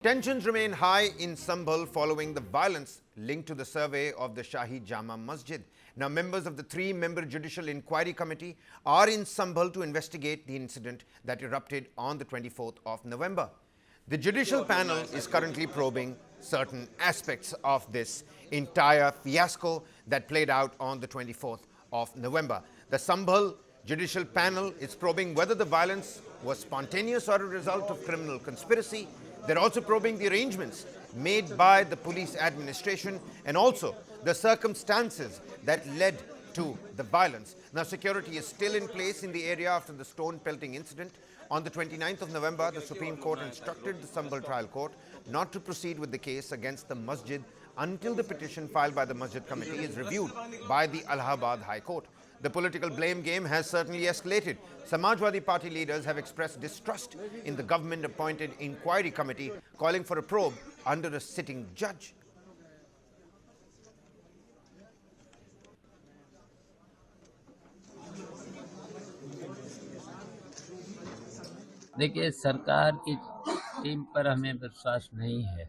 Tensions remain high in Sambhal following the violence linked to the survey of the Shahi Jama Masjid. Now, members of the three-member Judicial Inquiry Committee are in Sambhal to investigate the incident that erupted on the 24th of November. The judicial panel is currently probing certain aspects of this entire fiasco that played out on the 24th of November. The Sambhal judicial panel is probing whether the violence was spontaneous or a result of criminal conspiracy. They're also probing the arrangements made by the police administration and also the circumstances that led to the violence. Now, security is still in place in the area after the stone pelting incident. On the 29th of November, the Supreme Court instructed the Sambhal Trial Court not to proceed with the case against the masjid until the petition filed by the Masjid Committee is reviewed by the Allahabad High Court. The political blame game has certainly escalated. Samajwadi Party leaders have expressed distrust in the government-appointed inquiry committee, calling for a probe under a sitting judge. देखिए, सरकार की team पर हमें विश्वास नहीं है।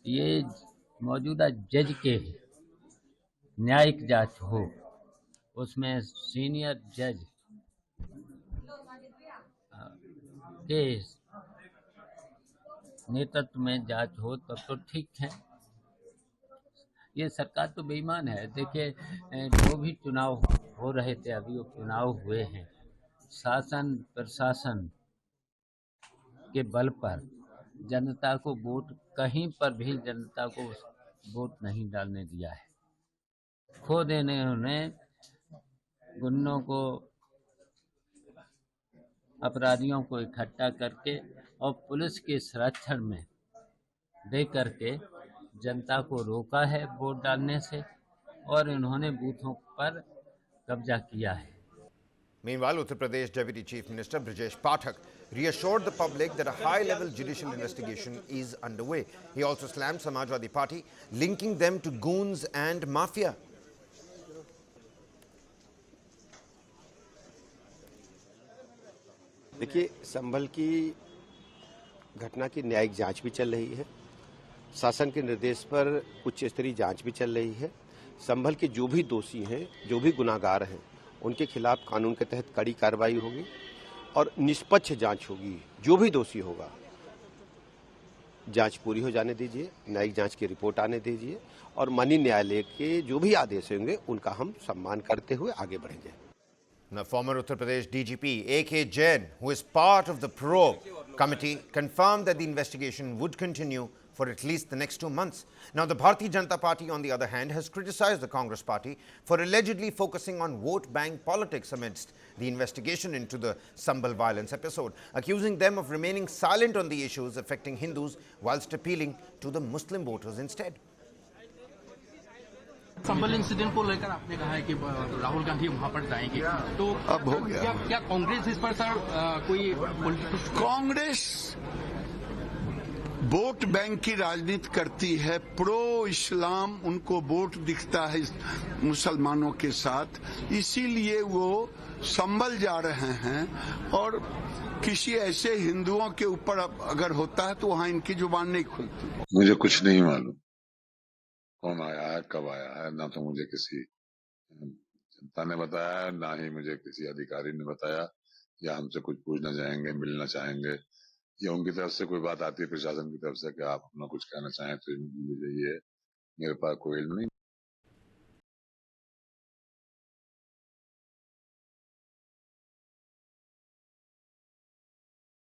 ये मौजूदा जज के न्यायिक जांच हो, उसमें सीनियर जज के नेतृत्व में जांच हो तब तो ठीक है। ये सरकार तो बेईमान है। देखिए, जो भी चुनाव हो रहे थे, अभी वो चुनाव हुए हैं, शासन प्रशासन के बल पर जनता को वोट, कहीं पर भी जनता को वोट नहीं डालने दिया है। खुद इन्होंने गुंडों को, अपराधियों को इकट्ठा करके और पुलिस के संरक्षण में दे करके जनता को रोका है वोट डालने से, और इन्होंने बूथों पर कब्जा किया है। Meanwhile, Uttar Pradesh Deputy Chief Minister Brijesh Pathak reassured the public that a high-level judicial investigation is underway. He also slammed Samajwadi Party, linking them to goons and mafia. देखिए, संभल की घटना की न्यायिक जांच भी चल रही है। शासन के निर्देश पर उच्च स्तरीय जांच भी चल रही है। संभल के जो भी दोषी हैं, जो भी गुनाहगार हैं, उनके खिलाफ कानून के तहत कड़ी कार्रवाई होगी और निष्पक्ष जांच होगी। जो भी दोषी होगा, जांच पूरी हो जाने दीजिए, न्यायिक जांच की रिपोर्ट आने दीजिए और माननीय न्यायालय के जो भी आदेश होंगे उनका हम सम्मान करते हुए आगे बढ़ेंगे। Now, former Uttar Pradesh DGP A.K. Jain, who is part of the probe committee, confirmed that the investigation would continue for at least the next 2 months. Now, the Bharatiya Janata Party, on the other hand, has criticized the Congress party for allegedly focusing on vote bank politics amidst the investigation into the Sambhal violence episode, accusing them of remaining silent on the issues affecting Hindus whilst appealing to the Muslim voters instead. Sambhal incident को लेकर आपने कहा है कि राहुल गांधी वहां पर जाएंगे, तो अब हो गया। क्या कांग्रेस इस पर सर कोई कांग्रेस वोट बैंक की राजनीति करती है। प्रो इस्लाम उनको वोट दिखता है मुसलमानों के साथ, इसीलिए वो संभल जा रहे हैं। और किसी ऐसे हिंदुओं के ऊपर अगर होता है तो वहां इनकी जुबान नहीं खुलती। मुझे कुछ नहीं मालूम कौन आया है, कब आया है। ना तो मुझे किसी जनता ने बताया, ना ही मुझे किसी अधिकारी ने बताया, या हमसे कुछ पूछना चाहेंगे, मिलना चाहेंगे, या उनकी तरफ से कोई बात आती है प्रशासन की तरफ से कि आप अपना कुछ कहना चाहें तो ये मेरे पास कोई इल्म नहीं।